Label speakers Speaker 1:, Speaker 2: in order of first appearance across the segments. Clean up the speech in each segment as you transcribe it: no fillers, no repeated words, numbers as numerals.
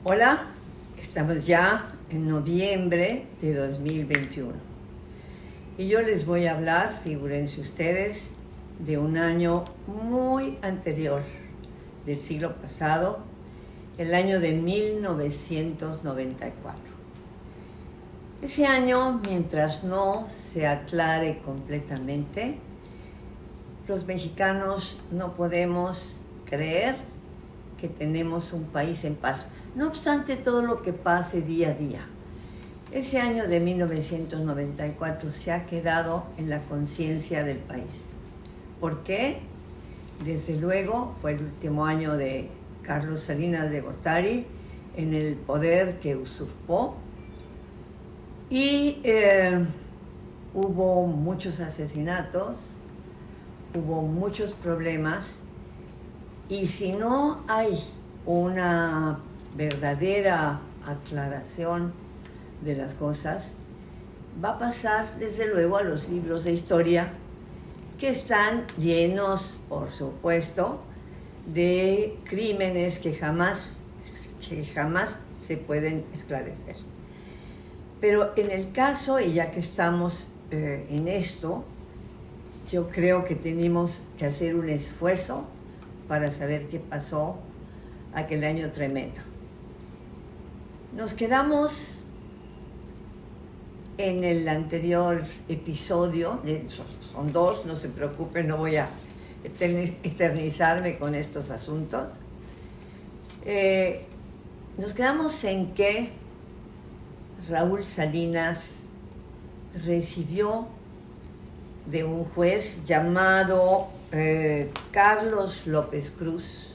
Speaker 1: Hola, estamos ya en noviembre de 2021 y yo les voy a hablar, figúrense ustedes, de un año muy anterior, del siglo pasado, el año de 1994. Ese año, mientras no se aclare completamente, los mexicanos no podemos creer que tenemos un país en paz. No obstante todo lo que pase día a día, ese año de 1994 se ha quedado en la conciencia del país. ¿Por qué? Desde luego fue el último año de Carlos Salinas de Gortari en el poder que usurpó y hubo muchos asesinatos, hubo muchos problemas y si no hay una verdadera aclaración de las cosas, va a pasar desde luego a los libros de historia que están llenos, por supuesto, de crímenes que jamás se pueden esclarecer. Pero en el caso, y ya que estamos en esto, yo creo que tenemos que hacer un esfuerzo para saber qué pasó aquel año tremendo. Nos quedamos en el anterior episodio, son dos, no se preocupen, no voy a eternizarme con estos asuntos. Nos quedamos en que Raúl Salinas recibió de un juez llamado Carlos López Cruz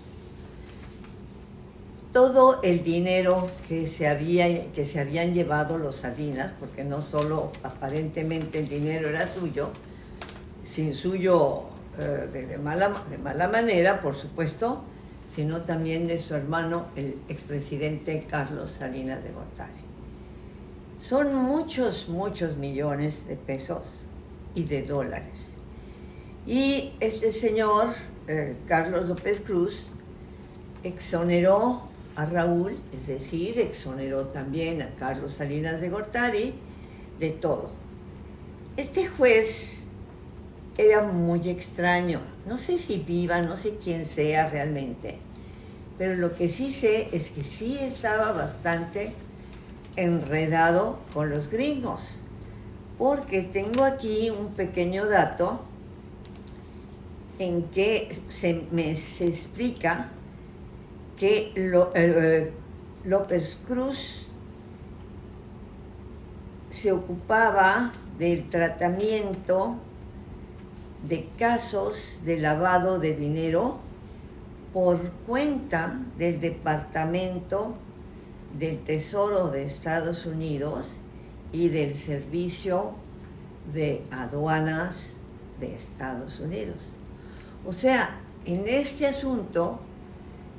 Speaker 1: todo el dinero que se habían llevado los Salinas, porque no solo aparentemente el dinero era suyo, sin suyo de mala manera, por supuesto, sino también de su hermano, el expresidente Carlos Salinas de Gortari. Son muchos millones de pesos y de dólares. Y este señor, Carlos López Cruz, exoneró a Raúl, es decir, exoneró también a Carlos Salinas de Gortari de todo. Este juez era muy extraño, no sé si viva, no sé quién sea realmente, pero lo que sí sé es que sí estaba bastante enredado con los gringos, porque tengo aquí un pequeño dato en que se explica que López Cruz se ocupaba del tratamiento de casos de lavado de dinero por cuenta del Departamento del Tesoro de Estados Unidos y del Servicio de Aduanas de Estados Unidos. O sea, en este asunto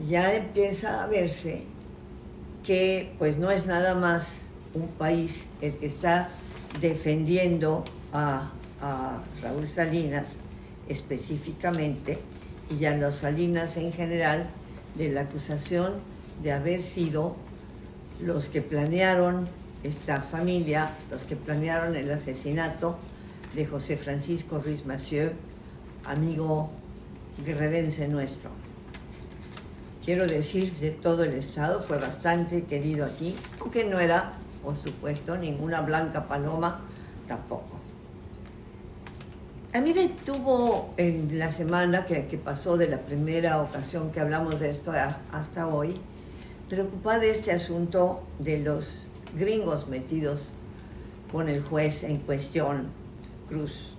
Speaker 1: ya empieza a verse que pues no es nada más un país el que está defendiendo a Raúl Salinas específicamente y a los Salinas en general de la acusación de haber sido los que planearon esta familia, los que planearon el asesinato de José Francisco Ruiz Massieu, amigo guerrerense nuestro. Quiero decir, de todo el Estado, fue bastante querido aquí, aunque no era, por supuesto, ninguna blanca paloma tampoco. A mí me tuvo en la semana que pasó de la primera ocasión que hablamos de esto hasta hoy, preocupada de este asunto de los gringos metidos con el juez en cuestión, Cruz.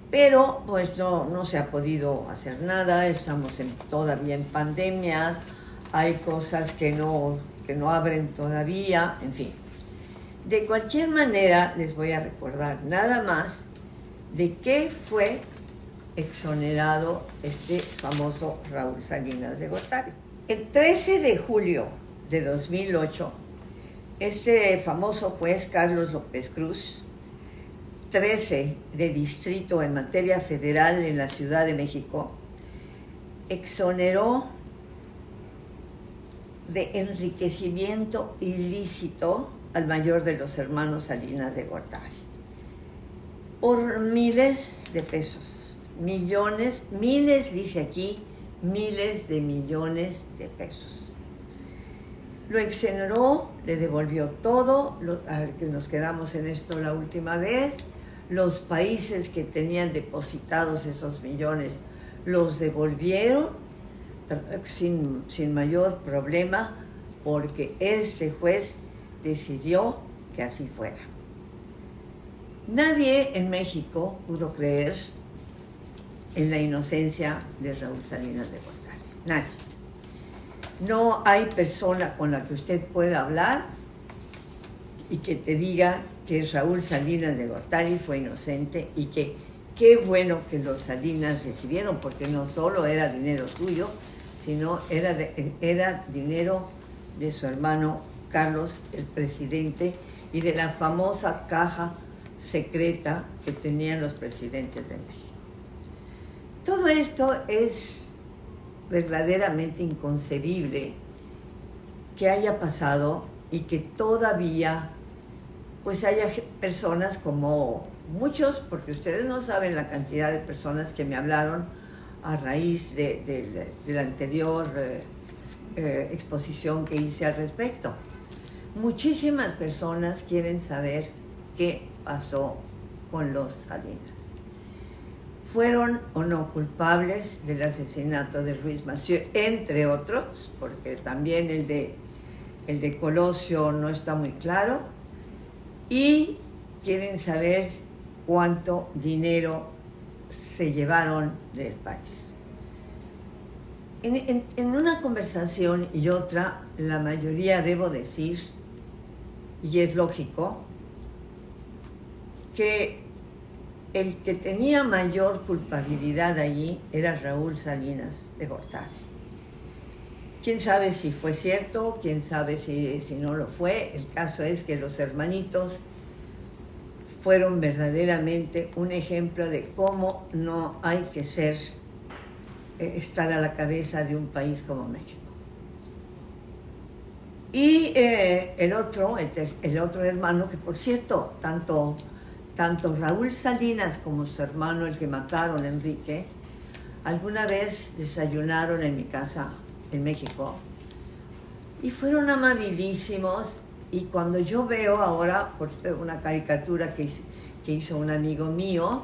Speaker 1: Pero pues no se ha podido hacer nada, estamos todavía en pandemias, hay cosas que no abren todavía, en fin. De cualquier manera, les voy a recordar nada más de qué fue exonerado este famoso Raúl Salinas de Gortari. El 13 de julio de 2008, este famoso juez Carlos López Cruz, 13 de distrito en materia federal en la Ciudad de México, exoneró de enriquecimiento ilícito al mayor de los hermanos Salinas de Gortari, por miles de pesos, millones, miles, dice aquí, miles de millones de pesos. Lo exoneró, le devolvió todo, a ver que nos quedamos en esto la última vez, los países que tenían depositados esos millones los devolvieron sin mayor problema, porque este juez decidió que así fuera. Nadie en México pudo creer en la inocencia de Raúl Salinas de Gortari. Nadie. No hay persona con la que usted pueda hablar y que te diga que Raúl Salinas de Gortari fue inocente y que qué bueno que los Salinas recibieron, porque no solo era dinero suyo, sino era dinero de su hermano Carlos, el presidente, y de la famosa caja secreta que tenían los presidentes de México. Todo esto es verdaderamente inconcebible que haya pasado y que todavía pues haya personas como muchos, porque ustedes no saben la cantidad de personas que me hablaron a raíz de la anterior exposición que hice al respecto. Muchísimas personas quieren saber qué pasó con los Salinas. ¿Fueron o no culpables del asesinato de Ruiz Massieu, entre otros? Porque también el de Colosio no está muy claro. Y quieren saber cuánto dinero se llevaron del país. En una conversación y otra, la mayoría, debo decir, y es lógico, que el que tenía mayor culpabilidad allí era Raúl Salinas de Gortari. ¿Quién sabe si fue cierto? ¿Quién sabe si no lo fue? El caso es que los hermanitos fueron verdaderamente un ejemplo de cómo no hay que estar a la cabeza de un país como México. Y el otro hermano, que por cierto, tanto Raúl Salinas como su hermano, el que mataron, Enrique, alguna vez desayunaron en mi casa en México y fueron amabilísimos. Y cuando yo veo ahora una caricatura que hizo un amigo mío,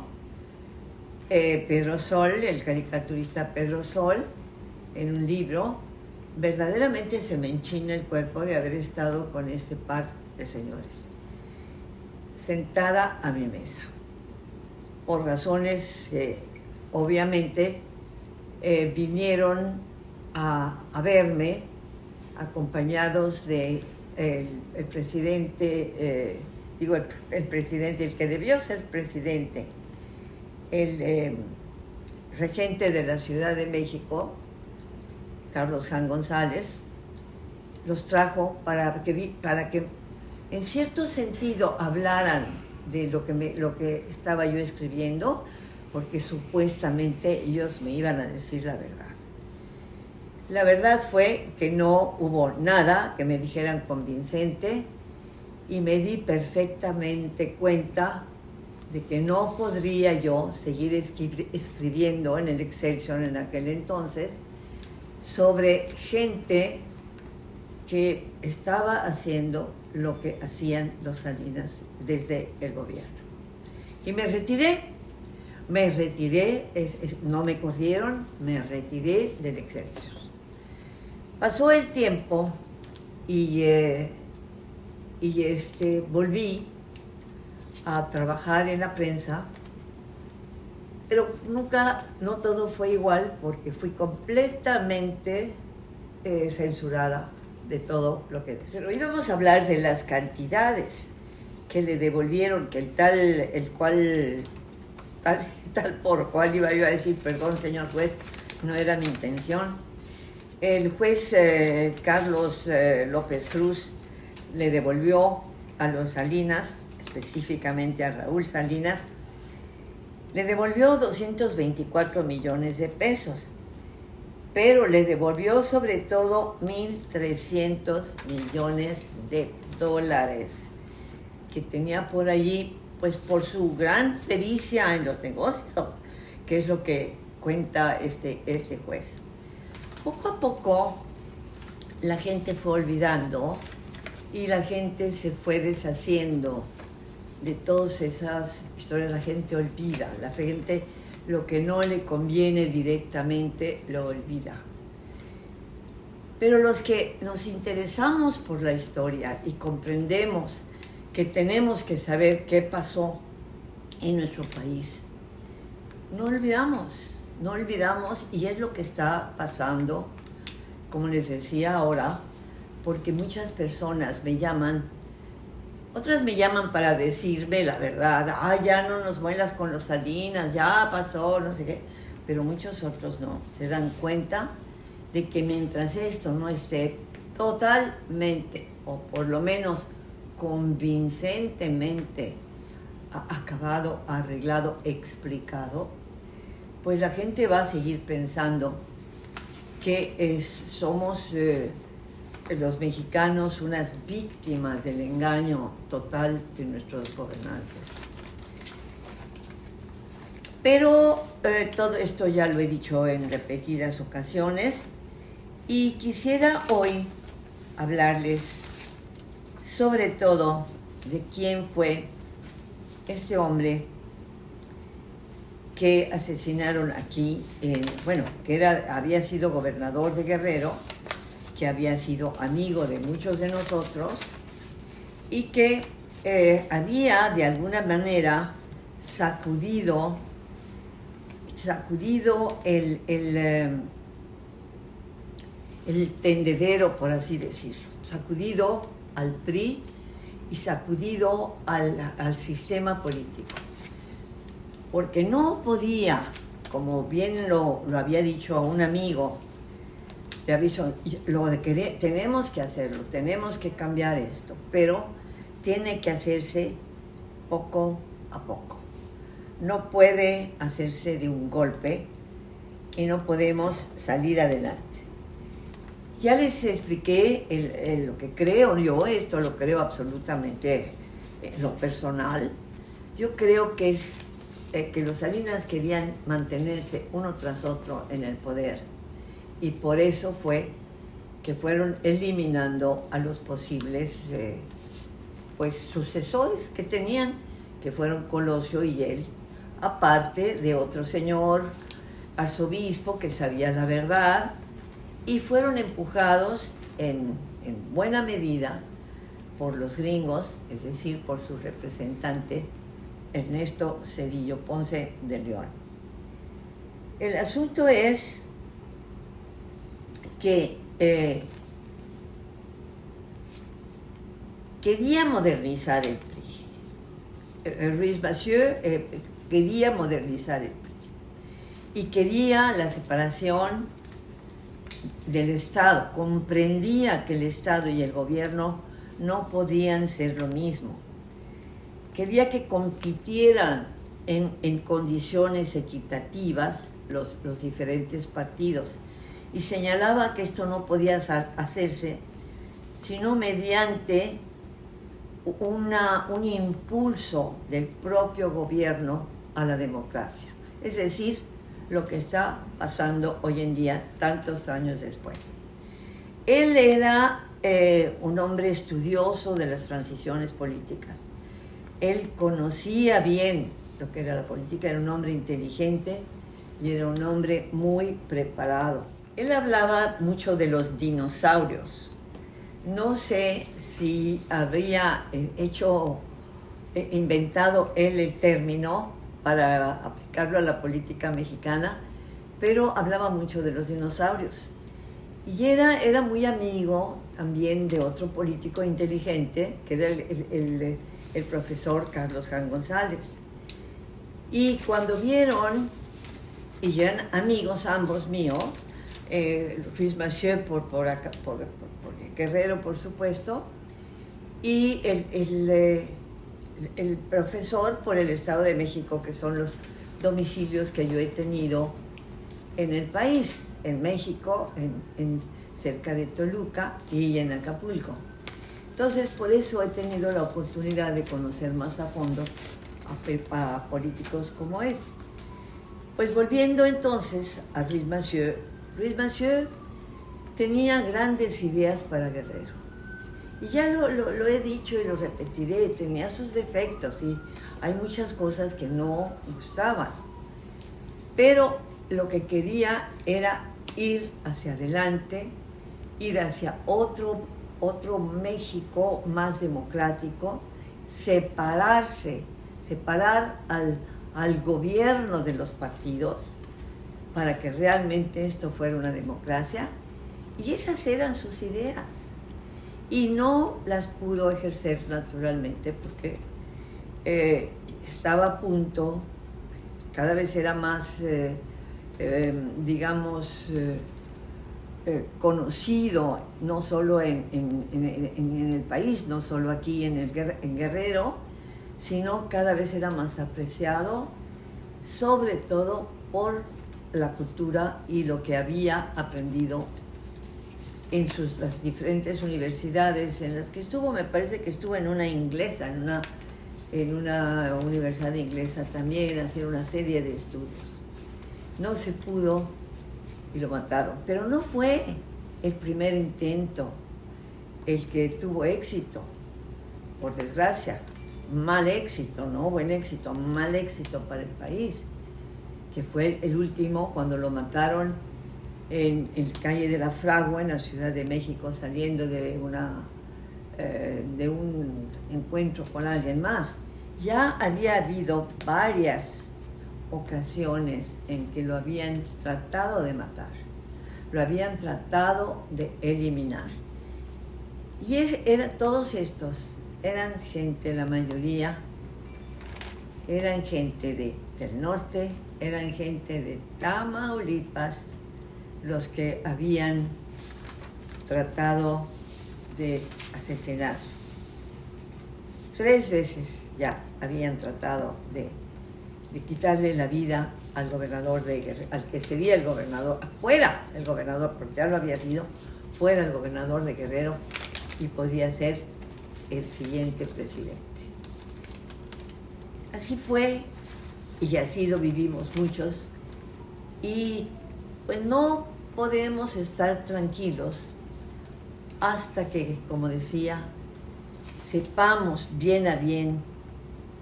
Speaker 1: Pedro Sol, el caricaturista Pedro Sol, en un libro, verdaderamente se me enchina el cuerpo de haber estado con este par de señores, sentada a mi mesa, por razones que obviamente vinieron a verme acompañados de el presidente, el presidente, el que debió ser presidente, el regente de la Ciudad de México, Carlos Jan González, los trajo para que en cierto sentido hablaran de lo que estaba yo escribiendo, porque supuestamente ellos me iban a decir la verdad. La verdad fue que no hubo nada que me dijeran convincente y me di perfectamente cuenta de que no podría yo seguir escribiendo en el Excelsior en aquel entonces sobre gente que estaba haciendo lo que hacían los Salinas desde el gobierno. Y me retiré, no me corrieron, me retiré del Excelsior. Pasó el tiempo y volví a trabajar en la prensa, pero no todo fue igual, porque fui completamente censurada de todo lo que decía. Pero íbamos a hablar de las cantidades que le devolvieron, que tal por cual iba yo a decir, perdón, señor juez, no era mi intención. El juez Carlos López Cruz le devolvió a los Salinas, específicamente a Raúl Salinas, le devolvió 224 millones de pesos. pero le devolvió sobre todo 1.300 millones de dólares que tenía por allí, pues por su gran pericia en los negocios, que es lo que cuenta este juez. Poco a poco la gente fue olvidando y la gente se fue deshaciendo de todas esas historias. La gente olvida, la gente lo que no le conviene directamente lo olvida. Pero los que nos interesamos por la historia y comprendemos que tenemos que saber qué pasó en nuestro país, no olvidamos, y es lo que está pasando, como les decía ahora, porque muchas personas me llaman, otras me llaman para decirme la verdad, ya no nos muelas con los Salinas, ya pasó, no sé qué, pero muchos otros no, se dan cuenta de que mientras esto no esté totalmente, o por lo menos convincentemente acabado, arreglado, explicado, pues la gente va a seguir pensando que somos los mexicanos unas víctimas del engaño total de nuestros gobernantes. Pero todo esto ya lo he dicho en repetidas ocasiones y quisiera hoy hablarles sobre todo de quién fue este hombre que asesinaron aquí, que había sido gobernador de Guerrero, que había sido amigo de muchos de nosotros y que había de alguna manera sacudido el tendedero, por así decirlo, sacudido al PRI y sacudido al sistema político. Porque no podía, como bien lo había dicho a un amigo, le aviso, tenemos que hacerlo, tenemos que cambiar esto, pero tiene que hacerse poco a poco. No puede hacerse de un golpe y no podemos salir adelante. Ya les expliqué lo que creo yo, esto lo creo absolutamente en lo personal. Yo creo que es que los Salinas querían mantenerse uno tras otro en el poder y por eso fue que fueron eliminando a los posibles sucesores que tenían, que fueron Colosio y él, aparte de otro señor arzobispo que sabía la verdad, y fueron empujados en buena medida por los gringos, es decir, por su representante Ernesto Zedillo Ponce de León. El asunto es que quería modernizar el PRI. Ruiz Massieu quería modernizar el PRI y quería la separación del Estado, comprendía que el Estado y el gobierno no podían ser lo mismo. Quería que compitieran en condiciones equitativas los diferentes partidos y señalaba que esto no podía hacerse sino mediante un impulso del propio gobierno a la democracia. Es decir, lo que está pasando hoy en día, tantos años después. Él era un hombre estudioso de las transiciones políticas. Él conocía bien lo que era la política, era un hombre inteligente y era un hombre muy preparado. Él hablaba mucho de los dinosaurios. No sé si había inventado él el término para aplicarlo a la política mexicana, pero hablaba mucho de los dinosaurios. Y era muy amigo también de otro político inteligente, que era el profesor Carlos Jan González. Y cuando vieron, y eran amigos ambos míos, Ruiz Massieu por Guerrero, por supuesto, y el profesor por el Estado de México, que son los domicilios que yo he tenido en el país, en México, cerca de Toluca y en Acapulco. Entonces, por eso he tenido la oportunidad de conocer más a fondo a políticos como él. Pues volviendo entonces a Louis Mathieu, Louis Mathieu tenía grandes ideas para Guerrero. Y ya lo he dicho y lo repetiré, tenía sus defectos y hay muchas cosas que no gustaban. Pero lo que quería era ir hacia adelante, ir hacia otro México más democrático, separar al gobierno de los partidos para que realmente esto fuera una democracia. Y esas eran sus ideas. Y no las pudo ejercer naturalmente porque estaba a punto, cada vez era más, conocido, no solo en el país, no solo aquí en Guerrero, sino cada vez era más apreciado, sobre todo por la cultura y lo que había aprendido en las diferentes universidades en las que estuvo. Me parece que estuvo en una inglesa, en una universidad inglesa también, hacer una serie de estudios. No se pudo y lo mataron, pero no fue el primer intento el que tuvo éxito, por desgracia. Mal éxito, no buen éxito, mal éxito para el país, que fue el último cuando lo mataron en el calle de la Fragua, en la Ciudad de México, saliendo de un encuentro con alguien más. Ya había habido varias ocasiones en que lo habían tratado de matar, lo habían tratado de eliminar. Y todos estos eran gente, la mayoría, eran gente del norte, eran gente de Tamaulipas, los que habían tratado de asesinar. 3 veces ya habían tratado de quitarle la vida al gobernador de Guerrero, al que sería el gobernador, fuera el gobernador, porque ya lo había sido, fuera el gobernador de Guerrero y podía ser el siguiente presidente. Así fue y así lo vivimos muchos, y pues no podemos estar tranquilos hasta que, como decía, sepamos bien a bien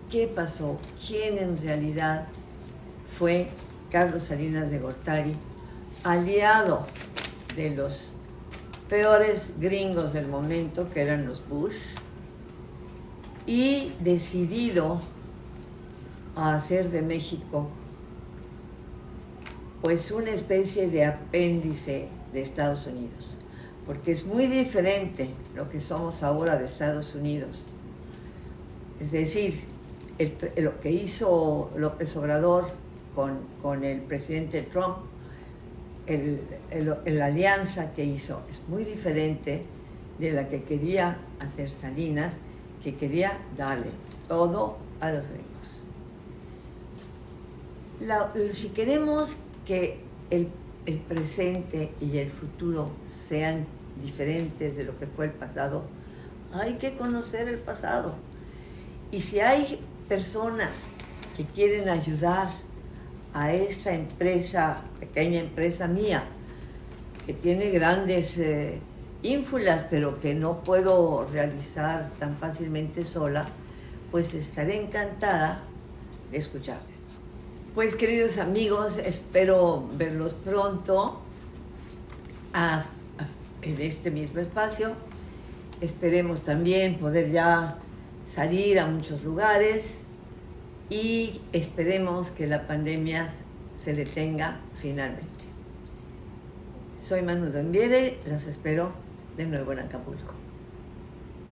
Speaker 1: qué pasó, quién en realidad fue Carlos Salinas de Gortari, aliado de los peores gringos del momento, que eran los Bush, y decidido a hacer de México pues una especie de apéndice de Estados Unidos, porque es muy diferente lo que somos ahora de Estados Unidos. Es decir, lo que hizo López Obrador con el presidente Trump, la alianza que hizo, es muy diferente de la que quería hacer Salinas, que quería darle todo a los gringos. Si queremos que el presente y el futuro sean diferentes de lo que fue el pasado, hay que conocer el pasado. Y si hay personas que quieren ayudar a esta empresa, pequeña empresa mía, que tiene grandes ínfulas, pero que no puedo realizar tan fácilmente sola, pues estaré encantada de escucharles. Pues, queridos amigos, espero verlos pronto en este mismo espacio. Esperemos también poder ya salir a muchos lugares y esperemos que la pandemia se detenga finalmente. Soy Manu Dombiere, los espero de nuevo en Acapulco.